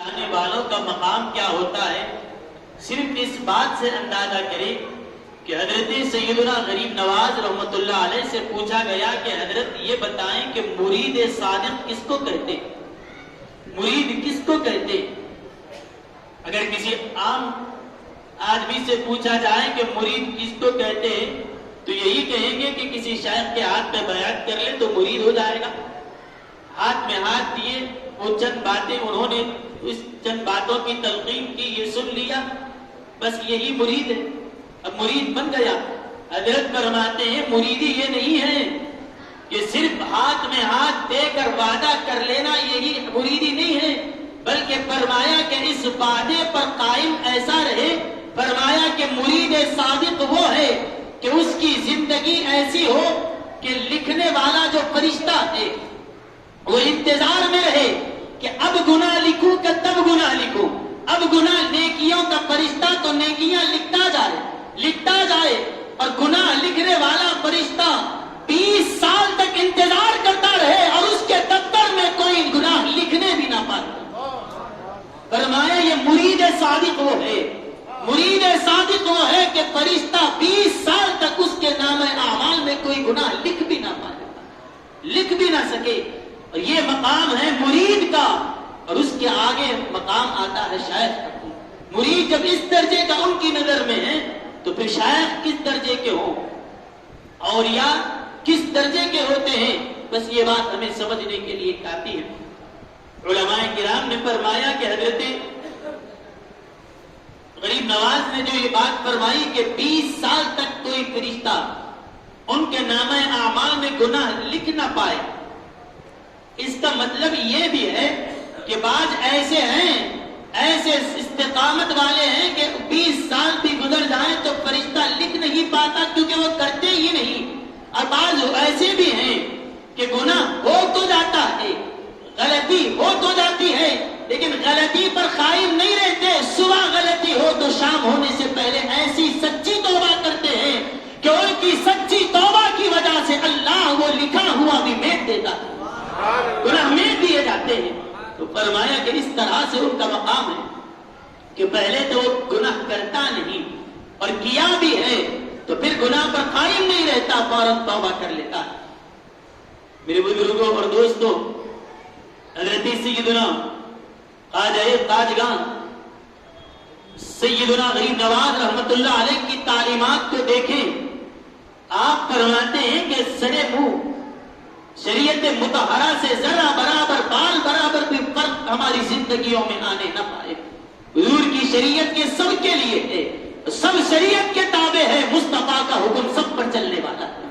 آنے والوں کا مقام کیا ہوتا ہے، صرف اس بات سے اندازہ کریں کہ حضرت سیدنا غریب نواز رحمت اللہ علیہ سے پوچھا گیا کہ حضرت یہ بتائیں کہ مرید صادق کس کو کہتے ہیں، مرید کس کو کہتے ہیں؟ اگر کسی عام آدمی سے پوچھا جائے کہ مرید کس کو کہتے ہیں تو یہی کہیں گے کہ کسی شیخ کے ہاتھ میں بیعت کر لے تو مرید ہو جائے گا۔ ہاتھ میں ہاتھ دیے، وہ چند باتیں انہوں نے اس چند باتوں کی تلقین کی، یہ سن لیا، بس یہی مرید ہے، اب مرید بن گیا۔ حضرت فرماتے ہیں مریدی یہ نہیں ہے کہ صرف ہاتھ میں ہاتھ دے کر وعدہ کر لینا، یہی مریدی نہیں ہے، بلکہ فرمایا کہ اس وعدے پر قائم ایسا رہے۔ فرمایا کہ مرید صادق وہ ہے کہ اس کی زندگی ایسی ہو کہ لکھنے والا جو فرشتہ ہے وہ انتظار میں رہے کہ اب گناہ لکھوں کہ تب گناہ لکھوں، اب گناہ، نیکیوں کا فرشتہ تو نیکیاں لکھتا جائے اور گناہ لکھنے والا فرشتہ 20 سال تک انتظار کرتا رہے اور اس کے دفتر میں کوئی گناہ لکھنے بھی نہ پائے۔ فرمایا یہ مرید صادق وہ ہے، مرید صادق وہ ہے کہ فرشتہ 20 سال تک اس کے نام اعمال میں کوئی گناہ لکھ بھی نہ پائے، لکھ بھی نہ سکے۔ اور یہ مقام ہے مرید کا، اور اس کے آگے مقام آتا ہے شیخ کا۔ مرید جب اس درجے کا ان کی نظر میں ہے تو پھر شیخ کس درجے کے ہوں، اولیاء کس درجے کے ہوتے ہیں، بس یہ بات ہمیں سمجھنے کے لیے کافی ہے۔ علماء کرام نے فرمایا کہ حضرت غریب نواز نے جو یہ بات فرمائی کہ 20 سال تک کوئی فرشتہ ان کے نامہ اعمال میں گناہ لکھ نہ پائے، اس کا مطلب یہ بھی ہے کہ بعض ایسے ہیں، ایسے استقامت والے ہیں کہ 20 سال بھی گزر جائیں تو فرشتہ لکھ نہیں پاتا کیونکہ وہ کرتے ہی نہیں، اور بعض ایسے بھی ہیں کہ گناہ ہو تو جاتا ہے، غلطی ہو تو جاتی ہے، لیکن غلطی پر قائم نہیں رہتے، صبح غلطی ہو تو شام ہونے سے پہلے ایسی سچی توبہ کرتے ہیں کہ ان کی سچی توبہ کی وجہ سے اللہ وہ لکھا ہوا بھی میٹ دیتا ہے، گناہ میٹ دیے جاتے ہیں۔ تو فرمایا کہ اس طرح سے ان کا مقام ہے کہ پہلے تو وہ گناہ کرتا نہیں، اور کیا بھی ہے تو پھر گناہ پر قائم نہیں رہتا، فوراً توبہ کر لیتا ہے۔ میرے بزرگوں اور دوستوں، حضرت سیدنا خواجہ خواجگان سیدنا غریب نواز رحمت اللہ علیہ کی تعلیمات کو دیکھیں، آپ فرماتے ہیں کہ سڑے منہ شریعت مطہرہ سے ذرا برابر، بال برابر بھی فرق ہماری زندگیوں میں آنے نہ پائے۔ حضور کی شریعت کے سب کے لیے ہے، سب شریعت کے تابع ہے، مصطفیٰ کا حکم سب پر چلنے والا ہے،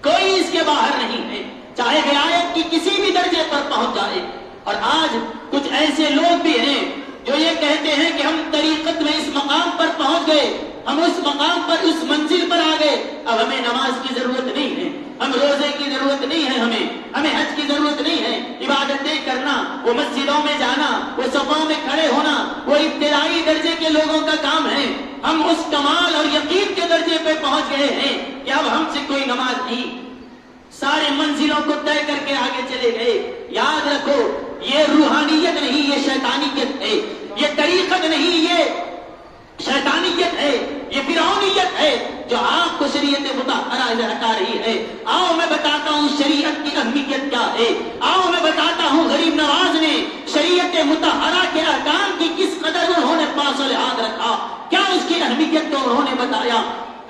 کوئی اس کے باہر نہیں ہے، چاہے ولایت کی کسی بھی درجے پر پہنچ جائے۔ اور آج کچھ ایسے لوگ بھی ہیں جو یہ کہتے ہیں کہ ہم طریقت میں اس مقام پر پہنچ گئے، ہم اس مقام پر، اس منزل پر آ گئے، اب ہمیں نماز کی ضرورت نہیں ہے، ہم روزے کی ضرورت نہیں ہے، ہمیں حج کی ضرورت نہیں ہے، عبادتیں کرنا، وہ مسجدوں میں جانا، وہ صفوں میں کھڑے ہونا، وہ ابتدائی درجے کے لوگوں کا کام ہے۔ ہم اس کمال اور یقین کے درجے پہ پہنچ گئے ہیں کہ اب ہم سے کوئی نماز نہیں، سارے منزلوں کو طے کر کے آگے چلے گئے۔ یاد رکھو، یہ روحانیت نہیں، یہ شیطانیت ہے، یہ طریقت نہیں، یہ شیطانیت ہے، یہ فرعونیت ہے جو آپ کو شریعت مطہرہ سے ہٹا رہی ہے۔ آؤ میں بتاتا ہوں شریعت کی اہمیت کیا ہے، آؤ میں بتاتا ہوں غریب نواز نے شریعت مطہرہ کے احکام کی کس قدر انہوں نے پاس و لحاظ رکھا، کیا اس کی اہمیت کو انہوں نے بتایا۔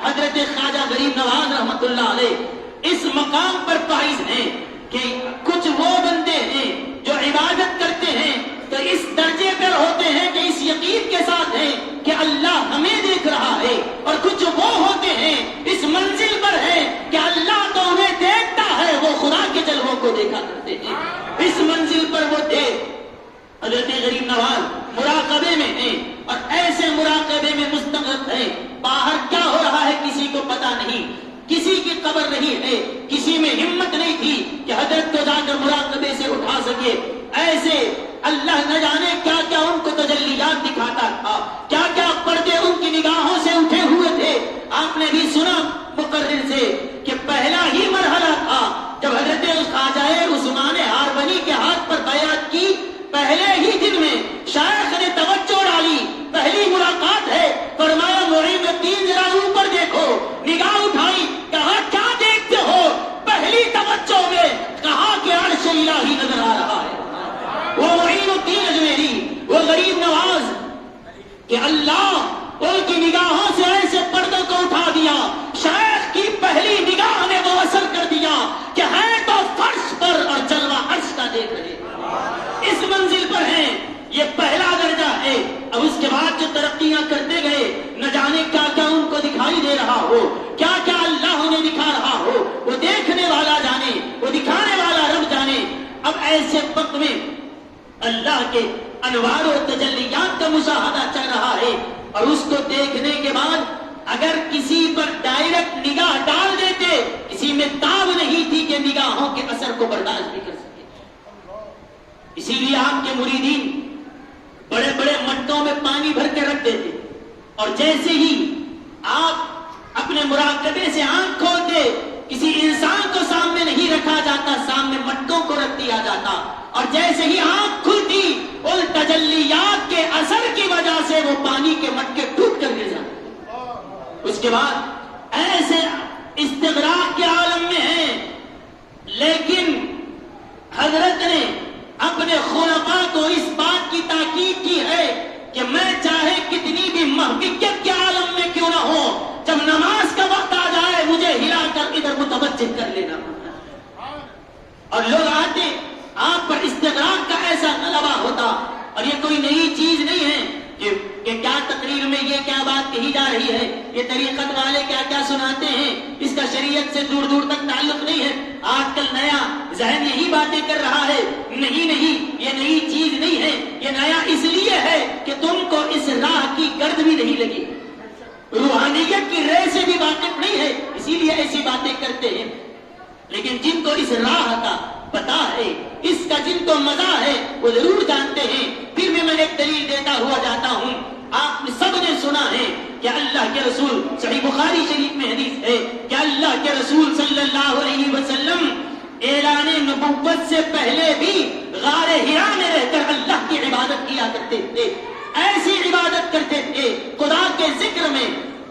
حضرت خواجہ غریب نواز رحمت اللہ علیہ اس مقام پر فائز ہیں کہ کچھ وہ بندے ہیں جو عبادت کرتے ہیں تو اس درجے پر ہوتے ہیں کہ اس یقین کے ساتھ ہیں کہ اللہ ہمیں دیکھ رہا ہے، اور کچھ وہ ہوتے ہیں اس منزل پر ہیں کہ اللہ تو انہیں دیکھتا ہے، وہ خدا کے جلووں کو دیکھا کرتے ہیں، اس منزل پر وہ تھے۔ حضرت غریب نواز مراقبے میں ہیں اور ایسے مراقبے میں مستغرق ہیں، باہر کیا ہو رہا ہے کسی کو پتا نہیں، کسی کی قبر نہیں ہے، کسی میں ہمت نہیں تھی کہ حضرت کو جا کر مراقبے سے اٹھا سکے۔ ایسے اللہ نہ جانے کیا کیا ان کو تجلیات دکھاتا تھا، کیا کیا پردے ان کی نگاہوں سے اٹھے ہوئے تھے۔ آپ نے بھی سنا مقرر سے کہ پہلا ہی مرحلہ تھا جب حضرت خواجہ عثمان ہارونی کے ہاتھ پر بیعت کی، پہلے ہی دن میں شیخ کہ اللہ ان کی نگاہوں سے ایسے پردوں کو اٹھا دیا، شیخ کی پہلی نگاہ نے وہ اثر کر دیا کہ ہے تو فرش پر اور جلوہ عرش کا دیکھ رہے، اس منزل پر ہیں، یہ پہلا درجہ ہے۔ اب اس کے بعد جو ترقیاں کرتے گئے، نہ جانے کیا کیا ان کو دکھائی دے رہا ہو، کیا کیا اللہ انہیں دکھا رہا ہو، وہ دیکھنے والا جانے، وہ دکھانے والا رب جانے۔ اب ایسے وقت میں اللہ کے انوار و تجلیات کا مشاہدہ چل رہا ہے، اور اس کو دیکھنے کے بعد اگر کسی پر ڈائریکٹ نگاہ ڈال دیتے، کسی میں تاب نہیں تھی کہ نگاہوں کے اثر کو برداشت بھی کر سکے۔ اسی لیے آپ کے مریدین بڑے بڑے مٹکوں میں پانی بھر کے رکھ دیتے، اور جیسے ہی آپ اپنے مراقبے سے آنکھ کھولتے، کسی انسان کو سامنے نہیں رکھا جاتا، سامنے مٹکوں کو رکھ دیا جاتا، اور جیسے ہی آنکھ کھلتی ان تجلیات کے اثر کی وجہ سے وہ پانی کے مٹکے ٹوٹ کر گر جاتے۔ اس کے بعد ایسے استغراق کے عالم میں ہیں، لیکن حضرت نے اپنے خلفاء کو اس بات کی تاکید کی ہے کہ میں چاہے کتنی بھی محققیت کے عالم میں کیوں نہ ہو، جب نماز کا وقت آ جائے مجھے ہلا کر ادھر متوجہ کر لینا پڑتا ہے۔ اور لوگ آتے، آپ پر استغراق کا ایسا غلبہ ہوتا، اور یہ کوئی نئی چیز نہیں ہے کہ کیا تقریر میں یہ کیا بات کہی جا رہی ہے، یہ طریقت والے کیا کیا سناتے ہیں، اس کا شریعت سے دور دور تک تعلق نہیں ہے۔ آج کل نیا ذہن یہی باتیں کر رہا ہے، نہیں یہ نئی چیز نہیں ہے، یہ نیا اس لیے ہے کہ تم کو اس راہ کی گرد بھی نہیں لگی، روحانیت کی رے سے بھی واقف نہیں ہے، اسی لیے ایسی باتیں کرتے ہیں۔ لیکن جن کو اس راہ کا پتا ہے، اس کا جن کو مزہ ہے، وہ ضرور جانتے ہیں۔ پھر بھی میں ایک دلیل دیتا ہوا جاتا ہوں، آپ سب نے سنا ہے کہ اللہ کے رسول، صحیح بخاری شریف میں حدیث ہے کہ اللہ کے رسول صلی اللہ علیہ وسلم اعلان نبوت سے پہلے بھی غار حرا میں رہ کر اللہ کی عبادت کیا کرتے تھے، ایسی عبادت کرتے تھے، خدا کے ذکر میں،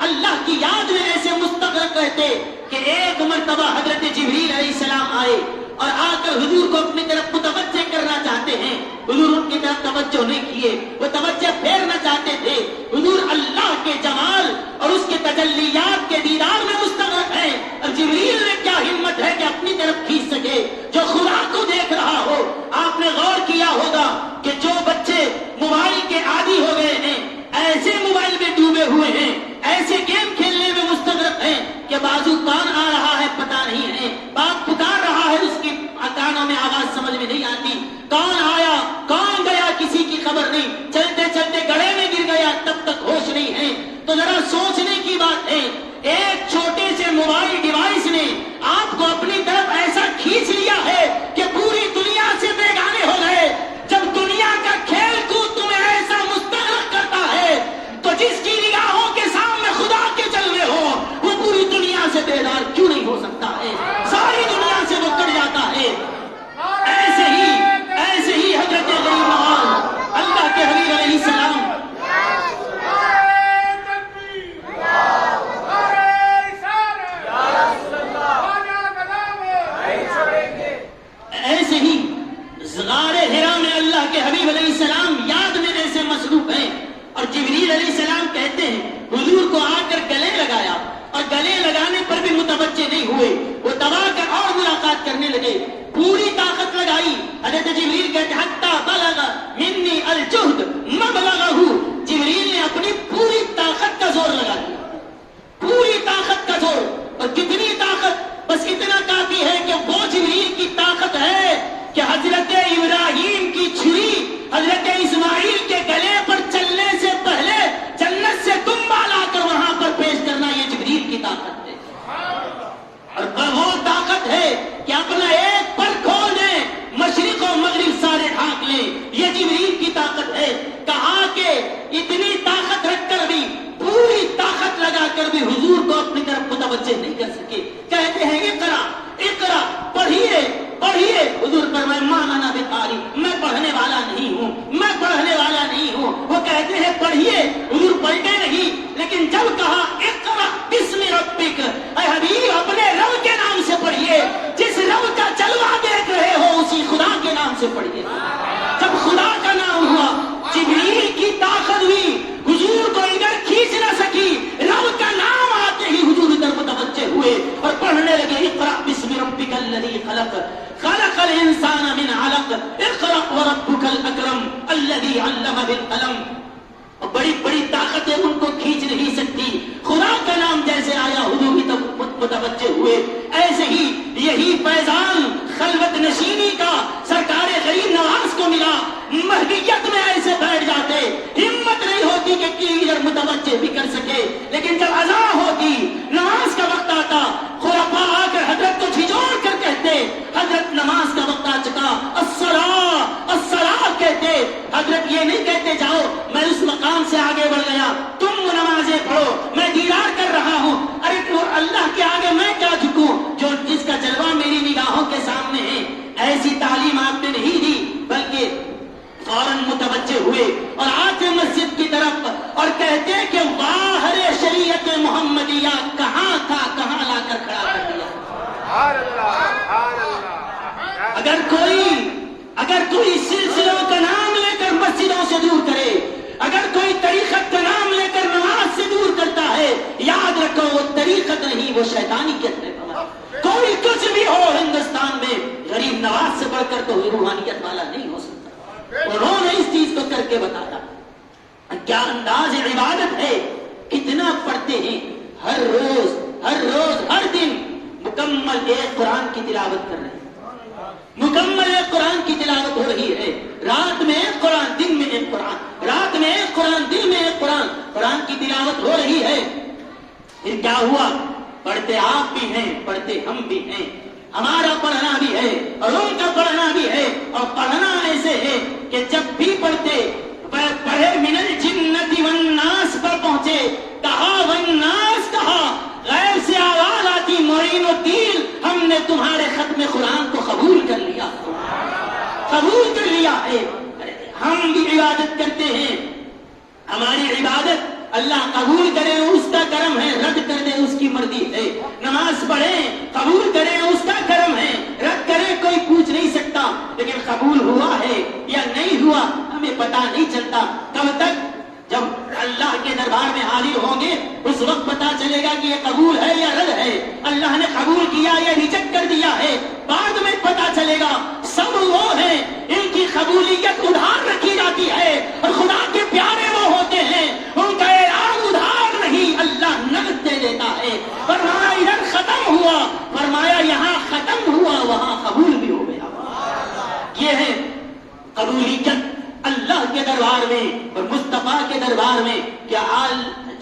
اللہ کی یاد میں ایسے مستغرق رہتے کہ ایک مرتبہ حضرت جبریل علیہ السلام آئے اور آ کر حضور کو اپنی طرف متوجہ کرنا چاہتے ہیں، حضور ان کی طرف توجہ نہیں کیے، وہ توجہ پھیرنا چاہتے تھے، حضور اللہ کے جمال اور اس کے تجلیات کے دیدار میں مستغرق ہیں، اور جبریل نے کیا ہمت ہے کہ اپنی طرف کھینچ سکے، جو خدا کو دیکھ رہا ہو۔ آپ نے غور کیا ہوگا کہ جو بچے موبائل کے عادی ہو گئے ہیں، ایسے موبائل میں ڈوبے ہوئے ہیں، ایسے گیم کھیلنے میں مستغرق ہیں کہ بازو کون آ رہا ہے پتہ نہیں ہے، باپ پکار رہا ہے، اس کی کانوں میں آواز سمجھ میں نہیں آتی، کون آیا کون گیا کسی کی خبر نہیں، چلتے چلتے گڑھے میں گر گیا تب تک ہوش نہیں ہے۔ تو ذرا سوچنے کی بات ہے، ایک چھوٹے سے موبائل ڈیوائس نے آپ کو اپنی طرف ایسا کھینچ لیا ہے کہ پوری دنیا سے بیگانے ہو گئے۔ جب دنیا کا کھیل کود تمہیں ایسا مستغرق کرتا ہے تو جس کی نگاہوں کے سامنے خدا کے جلوے ہو وہ پوری دنیا سے بیدار کیوں نہیں ہو سکتا ہے، ساری دنیا سے وہ کٹ جاتا ہے۔ ایسے ہی حضرت غریب نواز اللہ کے حبیب علیہ السلام ایسے ہی غار حرا میں اللہ کے حبیب علیہ السلام یاد میں ایسے مصروف ہیں، اور جبریل علیہ السلام کہتے ہیں حضور کو آ کر گلے لگایا، اور گلے لگانے پر بھی متوجہ نہیں ہوئے، وہ دبا کر اور ملاقات کرنے لگے، پوری طاقت لگائی۔ حضرت جبریل کہتے حتی بلغ منی الجہد مبلغہ، جبریل نے اپنی پوری طاقت کا زور لگا دیا، پوری طاقت کا زور، اور کتنی طاقت، بس اتنا کافی ہے کہ وہ جبریل کی طاقت ہے کہ حضرت ابراہیم کی چھری حضرت اسماعیل کے گلے پر چلنے سے پہلے جنت سے تنبا لا کر وہاں پر پیش کرنا، یہ جبریل کی طاقت ہے۔ اور وہ طاقت ہے کہ اپنا ایک پر کھول دیں، مشرق و مغرب سارے ڈھانک لیں، یہ جبریل کی طاقت ہے۔ کہا کہ اتنی طاقت رکھ کر بھی، پوری طاقت لگا کر بھی حضور کو اپنی طرف متوجہ نہیں کر سکے۔ کہتے ہیں اقرا اقرا، پڑھیے پڑھیے، حضور فرمائے ما انا بقاری، میں پڑھنے والا نہیں ہوں، میں پڑھنے والا نہیں ہوں۔ وہ کہتے ہیں پڑھیے، حضور پڑھتے نہیں، لیکن جب کہا اقرا بسم ربک، اے حبیب اپنے رب کے نام سے پڑھیے، جس رب کا جلوہ دیکھ رہے ہو اسی خدا کے نام سے پڑھیے۔ جب خدا کا نام ہوا، جبریل کی طاقت ہوئی، حضور متوجہ ہوئے، ایسے ہی یہی فیضان خلوت نشینی کا سرکار غریب نواز کو ملا، مہدیت میں ایسے بیٹھ جاتے، ہمت نہیں ہوتی کہ ادھر متوجہ بھی کر سکے، لیکن جب اذان ہوتی، نماز کا وقت آتا، خلفاء آ کر حضرت کو جھنجھوڑ کر کہتے حضرت نماز کا وقت آ چکا، الصلاۃ الصلاۃ کہتے، حضرت یہ نہیں کہتے جاؤ میں اس مقام سے آگے بڑھ گیا، تم نمازیں پڑھو میں دیدار کر رہا ہوں، ارے تو اللہ کے آگے میں کیا جھکوں جو جس کا جلوہ میری نگاہوں کے سامنے ہے۔ ایسی تعلیم آپ نے نہیں دی، بلکہ فوراً متوجہ ہوئے اور آتے مسجد کی طرف اور کہتے کہ واہ شریعت محمدیہ کہاں تھا، کہاں لا کر کھڑا کر دیا۔ اگر کوئی سلسلوں کا نام لے کر مسجدوں سے دور کرے، اگر کوئی طریقت کا نام لے کر نماز سے دور کرتا ہے، یاد رکھو وہ طریقت نہیں، وہ شیطانیت ہے۔ کوئی کچھ بھی ہو ہندوستان میں، غریب نواز سے بڑھ کر تو روحانیت والا نہیں ہو سکتا۔ انہوں نے اس چیز کو کر کے بتایا، کیا انداز عبادت ہے، کتنا پڑھتے ہیں، ہر روز ہر دن مکمل ایک قرآن کی تلاوت کر رہے ہیں، مکمل ایک قرآن کی تلاوت ہو رہی ہے، رات میں ایک قرآن، دن میں ایک قرآن، رات میں ایک قرآن، دن میں ایک قرآن، قرآن کی تلاوت ہو رہی ہے۔ پھر کیا ہوا؟ پڑھتے آپ بھی ہیں، پڑھتے ہم بھی ہیں، ہمارا پڑھنا بھی ہے اور ان کا پڑھنا بھی ہے، اور پڑھنا ایسے ہے کہ جب بھی پڑھتے پڑھے من الجنت والناس پر پہنچے، کہا والناس کہا، غیر سے آواز آتی معین الدین ہم نے تمہارے ختم قرآن کو قبول کر لیا، قبول کر لیا ہے۔ ہم بھی عبادت کرتے ہیں، ہماری عبادت اللہ قبول کرے اس کا کرم ہے، رد کر دے اس کی مرضی ہے۔ نماز پڑھیں قبول کرے اس کا کرم ہے، رد کرے کوئی پوچھ نہیں سکتا، لیکن قبول ہوا ہے یا نہیں ہوا ہمیں پتا نہیں چلتا۔ کب تک؟ جب اللہ کے دربار میں حاضر ہوں گے اس وقت پتا چلے گا کہ یہ قبول ہے یا رد ہے، اللہ نے قبول کیا یا ریجیکٹ کر دیا ہے، بعد میں پتا چلے گا۔ سب وہ ہیں ان کی قبولیت ادھار رکھی جاتی ہے، اور خدا کے پیارے وہ ہوتے ہیں ان کا اعلان ادھار نہیں، اللہ نقد دے دیتا ہے۔ فرمایا ادھر ختم ہوا، فرمایا یہاں ختم ہوا، وہاں قبول بھی ہو گیا۔ یہ ہے قبولیت اللہ کے دربار میں اور مصطفیٰ کے دربار میں۔ کیا آل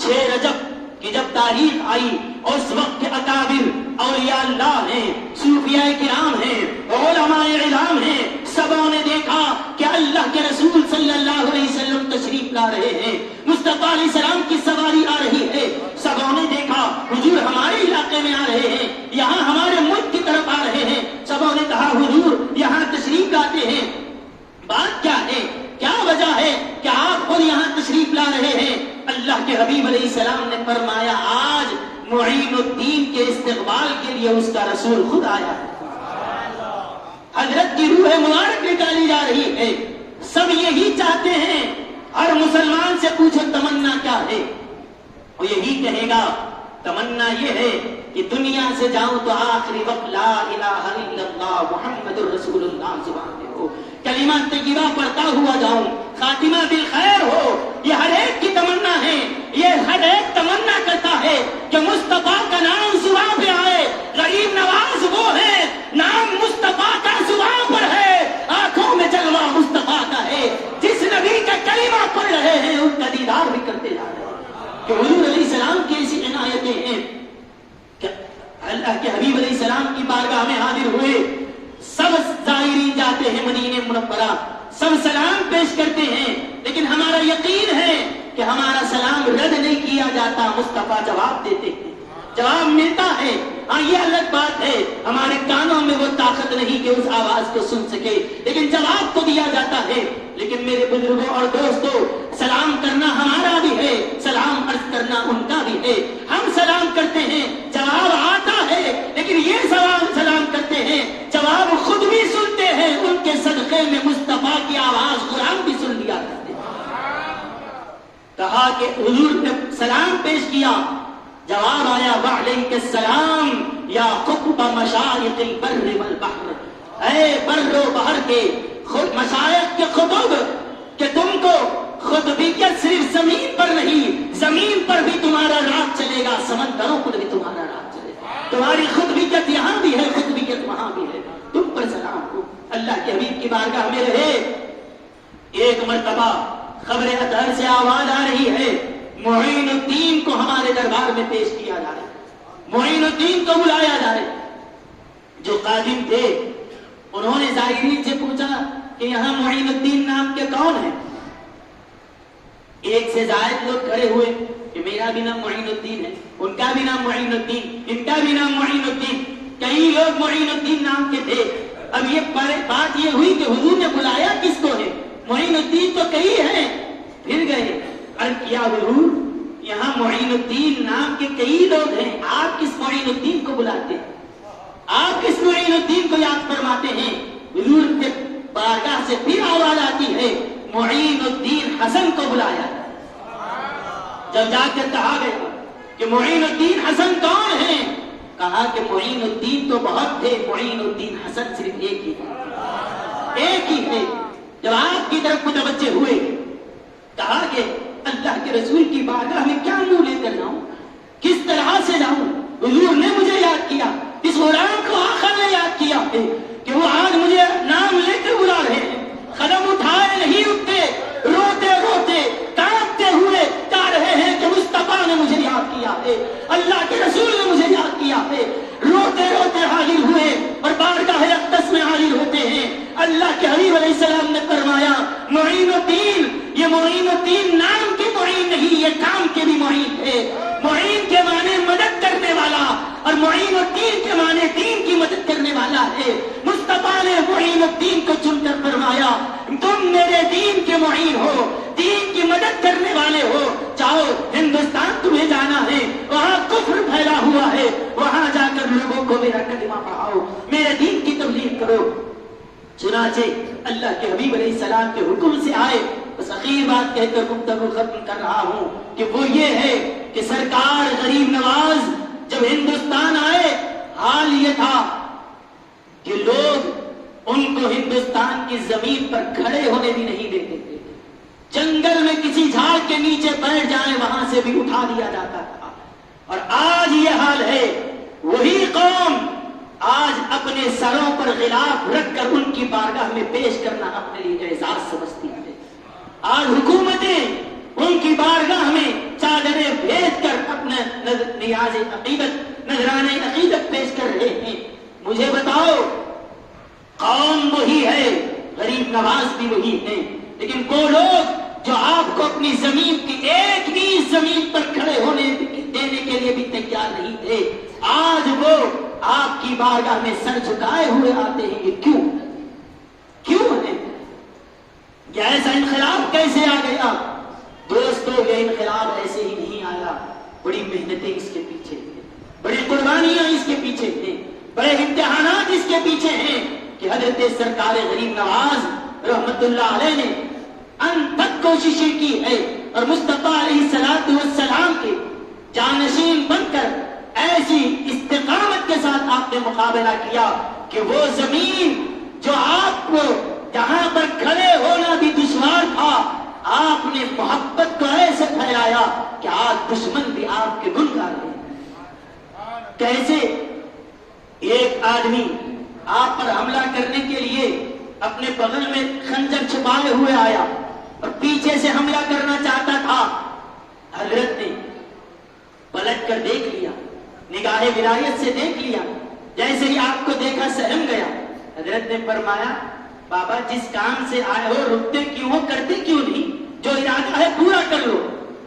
6 رجب کی جب تاریخ آئی، اس وقت کے اکابر اولیاء اللہ ہیں، صوفیاء کرام ہیں، علماء اعلام ہیں، سبوں نے دیکھا کہ اللہ کے رسول صلی اللہ علیہ وسلم تشریف لا رہے ہیں، مصطفیٰ علیہ السلام کی سواری آ رہی ہے۔ سبوں نے دیکھا حضور ہمارے علاقے میں آ رہے ہیں، یہاں ہمارے ملک کی طرف آ رہے ہیں۔ سبوں نے کہا حضور یہاں تشریف لاتے ہیں، بات کیا ہے، کیا وجہ ہے کہ آپ خود یہاں تشریف لا رہے ہیں؟ اللہ کے حبیب علیہ السلام نے فرمایا آج معین الدین کے استقبال کے لیے اس کا رسول خود آیا ہے، حضرت کی روح مبارک نکالی جا رہی ہے۔ سب یہی چاہتے ہیں، ہر مسلمان سے پوچھو تمنا کیا ہے، وہ یہی کہے گا تمنا یہ ہے کہ دنیا سے جاؤں تو آخری وقت لا الہ الا اللہ محمد الرسول اللہ زبان پہ ہو، کلمہ طیبہ پڑھتا ہوا جاؤں، خاتمہ بالخیر ہو۔ یہ ہر ایک کی تمنا ہے، یہ ہر ایک تمنا کرتا ہے کہ مصطفیٰ کا نام زبان پہ آئے۔ غریب نواز وہ ہے، نام مصطفیٰ کا زبان پر ہے، آنکھوں میں جلوہ مصطفیٰ کا ہے، جس نبی کا کلمہ پڑھ رہے ہیں ان کا دیدار بھی کرتے جا رہے ہیں۔ کہ حضور علیہ السلام کی ایسی عنایتیں ہیں کہ اللہ کے حبیب علیہ السلام کی بارگاہ میں حاضر ہوئے، سب زائرین جاتے ہیں مدینہ منورہ، سب سلام پیش کرتے ہیں، لیکن ہمارا یقین ہے کہ ہمارا سلام رد نہیں کیا جاتا، مصطفیٰ جواب دیتے ہیں، جواب ملتا ہے۔ ہاں یہ الگ بات ہے، ہمارے کانوں میں وہ طاقت نہیں کہ اس آواز کو سن سکے، لیکن جواب تو دیا جاتا ہے۔ لیکن میرے بزرگوں اور دوستوں، سلام کرنا ہمارا بھی ہے، سلام عرض کرنا ان کا بھی ہے۔ ہم سلام کرتے ہیں، جواب آتا ہے، لیکن یہ سلام کرتے ہیں، جواب خود بھی سنتے ہیں، ان کے صدقے میں مصطفیٰ کی آواز قرآن بھی سن لیا کرتے ہیں۔ کہا کہ حضور نے سلام پیش کیا، جواب آیا وعلیک السلام یا قطب مشارق البر والبحر، اے بر و بحر کے خود مشائخ کے قطب، کہ تم کو خطبیت صرف زمین پر نہیں، زمین پر بھی تمہارا راج چلے گا، سمندروں پر بھی تمہارا راج چلے گا، تمہارا بارگاہ میں رہے. ایک مرتبہ خبر اطہر سے آواز آ رہی ہے معین الدین کو ہمارے دربار میں پیش کیا جا رہا ہے, معین الدین کو بلایا جا رہا ہے. جو قادم تھے انہوں نے زائرین سے پوچھا کہ یہاں معین الدین نام کے کون ہیں؟ ایک سے زائد لوگ کھڑے ہوئے کہ میرا بھی نام معین الدین ہے, ان کا بھی نام معین الدین, ان کا بھی نام معین الدین. کئی لوگ معین الدین نام کے تھے. اب یہ بات یہ ہوئی کہ حضور نے بلایا کس کو ہے؟ معین الدین تو کئی ہیں. پھر گئے عرض کیا حضور یہاں معین الدین نام کے کئی لوگ ہیں, آپ کس معین الدین کو بلاتے ہیں؟ آپ کس معین الدین کو یاد فرماتے ہیں؟ حضور کے بارگاہ سے پھر آواز آتی ہے معین الدین حسن کو بلایا. جب جا کر کہا گیا کہ معین الدین حسن کون ہیں؟ کہا کہ معین الدین تو بہت تھے, معین الدین حسن صرف ایک ہی تھا, ایک ہی تھے. جب آپ کی طرف متوجہ ہوئے کہا کہ اللہ کے رسول کی بارگاہ میں کیا منہ لے کر جاؤں, کس طرح سے جاؤں؟ حضور نے مجھے یاد کیا, اس غلام کو آخر نے یاد کیا ہے کہ وہ آج مجھے نام لے کر بلا رہے ہیں. قدم اٹھائے نہیں اٹھتے, روتے روتے کانپتے ہوئے کہہ رہے ہیں کہ مصطفیٰ نے مجھے یاد کیا ہے, اللہ کے رسول نے مجھے یاد کیا ہے. روتے روتے حاضر ہوئے اور بارگاہ اقدس میں حاضر ہوتے ہیں. اللہ کے حبیب علیہ السلام نے فرمایا معین الدین, یہ معین الدین نام کے معین نہیں, یہ کام کے بھی معین ہے. معین کے معنی مدد کرنے والا اور معین الدین کے معنی دین کی مدد کرنے والا ہے. مصطفیٰ نے معین الدین کو چن کر فرمایا تم میرے دین کے معین ہو, دین کی مدد کرنے والے ہو. چاہو ہندوستان تمہیں جانا ہے, وہاں کفر پھیلا ہوا ہے, وہاں جا کر لوگوں کو میرا کلمہ پڑھاؤ, میرے دین کی تبلیغ کرو. چنانچہ اللہ کے حبیب علیہ السلام کے حکم سے آئے. بس اخیر بات کہہ کر گفتگو ختم کر رہا ہوں کہ وہ یہ ہے کہ سرکار غریب نواز جب ہندوستان آئے حال یہ تھا کہ لوگ ان کو ہندوستان کی زمین پر کھڑے ہونے بھی نہیں دیتے تھے. جنگل میں کسی جھاڑ کے نیچے بیٹھ جائیں وہاں سے بھی اٹھا دیا جاتا تھا. اور آج یہ حال ہے, وہی قوم آج اپنے سروں پر غلاف رکھ کر ان کی بارگاہ میں پیش کرنا اپنے لیے اعزاز سمجھتی ہے. آج حکومتیں ان کی بارگاہ میں چادریں بھیج کر اپنا نیاز عقیدت, نذرانے عقیدت پیش کر رہے ہیں. مجھے بتاؤ, قوم وہی ہے, غریب نواز بھی وہی ہے, لیکن وہ لوگ جو آپ کو اپنی زمین کی ایک بھی زمین پر کھڑے ہونے دینے کے لیے بھی تیار نہیں تھے, آج وہ آپ کی بارگاہ میں سر جھکائے ہوئے آتے ہیں. یہ کیوں ہے؟ ایسا انقلاب کیسے آ گیا؟ دوستو, یہ انقلاب ایسے ہی نہیں آیا. بڑی محنتیں اس کے پیچھے ہیں, بڑی قربانیاں اس کے پیچھے ہیں, بڑے امتحانات اس کے پیچھے ہیں کہ حضرت سرکار غریب نواز رحمت اللہ علیہ نے انتھک کوششیں کی ہے اور مصطفیٰ علیہ السلام کے جانشین بن کر ایسی استقامت کے ساتھ آپ نے مقابلہ کیا کہ وہ زمین جو آپ کو جہاں پر کھڑے ہونا بھی دشوار تھا, آپ نے محبت کو ایسے پھیلایا کہ آج دشمن بھی آپ کے گن گا رہے ہیں. کیسے ایک آدمی آپ پر حملہ کرنے کے لیے اپنے بغل میں خنجر چھپائے ہوئے آیا اور پیچھے سے حملہ کرنا چاہتا تھا. حضرت نے پلٹ کر دیکھ لیا, نگاہ ولایت سے دیکھ لیا, جیسے ہی آپ کو دیکھا سہم گیا. حضرت نے فرمایا بابا جس کام سے آئے ہو رکتے کیوں ہو, کرتے کیوں نہیں, جو ارادہ ہے پورا کر لو.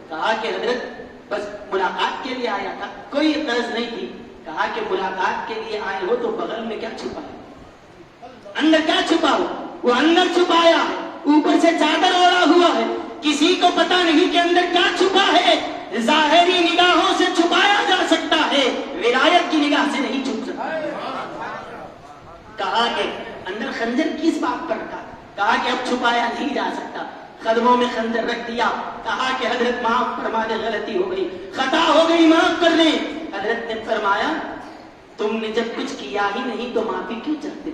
کہا کہ حضرت بس ملاقات کے لیے آیا تھا, کوئی غرض نہیں تھی. کہا کہ ملاقات کے لیے آئے ہو تو بغل میں کیا چھپا ہے, اندر کیا چھپا ہو؟ وہ اندر چھپایا ہے, اوپر سے چادر اوڑا ہوا ہے, کسی کو پتا نہیں کہ اندر کیا چھپا ہے. ظاہری نگاہوں سے چھپایا جا سکتا ہے, ولایت کی نگاہ سے نہیں چھپ سکتا. کہا کہ اندر خنجر کس بات پر رکھا؟ کہا کہ اب چھپایا نہیں جا سکتا. قدموں میں خنجر رکھ دیا. کہا کہ حضرت معاف فرما دے, غلطی ہو گئی, خطا ہو گئی, معاف کر دیں. حضرت نے فرمایا تم نے جب کچھ کیا ہی نہیں تو معافی کیوں چاہتے,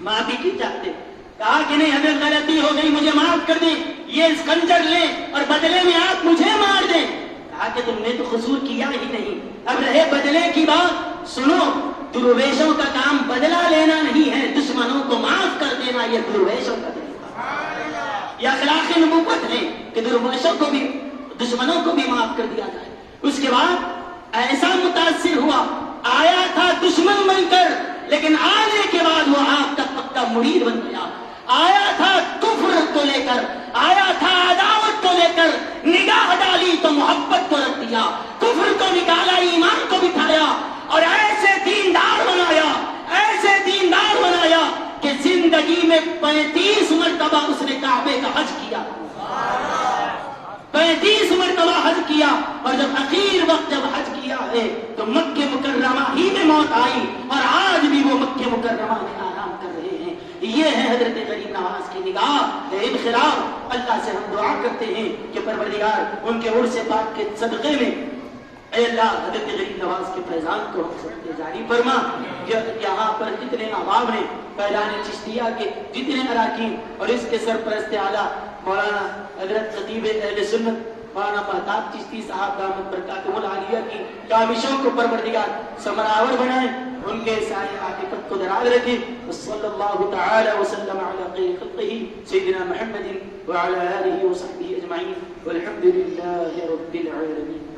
معافی کیوں چاہتے؟ کہا کہ نہیں حضرت غلطی ہو گئی, مجھے معاف کر دیں, یہ خنجر لیں اور بدلے میں آپ مجھے مار دیں. کہا کہ تم نے تو قصور کیا ہی نہیں, اب رہے بدلے کی بات سنو. درویشوں کا کام بدلہ لینا نہیں ہے، دشمنوں کو معاف کر دینا یہ درویشوں کا طریقہ، یہ اخلاق نبوت ہے کہ درویشوں کو بھی، دشمنوں کو بھی معاف کر دیا جائے۔ اس کے بعد ایسا متاثر ہوا، آیا تھا دشمن بن کر لیکن آنے کے بعد وہ آپ کا پکا مرید بن گیا، آیا تھا کفر کو لے کر، آیا تھا عداوت کو لے کر، نگاہ ڈالی تو محبت کو رکھ دیا، کفر کو نکالا ایمان کو بٹھایا اور ایسے دیندار بنایا، ایسے دیندار بنایا کہ زندگی میں 35 مرتبہ اس نے کعبے کا حج کیا، 35 مرتبہ حج کیا، اور جب اخیر وقت جب حج کیا ہے تو مکہ مکرمہ ہی میں موت آئی، اور آج بھی وہ مکہ مکرمہ میں آرام کر رہے ہیں۔ یہ ہے حضرت غریب نواز کی نگاہ انخلاف۔ اللہ سے ہم دعا کرتے ہیں کہ پروردگار ان کے عرص پاک کے صدقے میں اے اللہ حضرت غریب نواز کے فیضان کو ہم سب کے جاری فرما۔ یہاں پر جتنے احباب ہیں، فیضان چشتیہ کے جتنے اراکین اور اس کے سرپرست اعلیٰ مولانا حضرت خطیب اہل سنت مولانا مہتاب چشتی صاحب دامت برکاتہ العالیہ کی کاوشوں کو پروردگار ثمرآور بنائیں، ان کے سائے عاقبت کو دراز رکھیں۔ صلی اللہ تعالی وسلم علی خیر خلقہ سیدنا محمد وعلی آلہ وصحبہ اجمعین والحمد للہ رب العالمین۔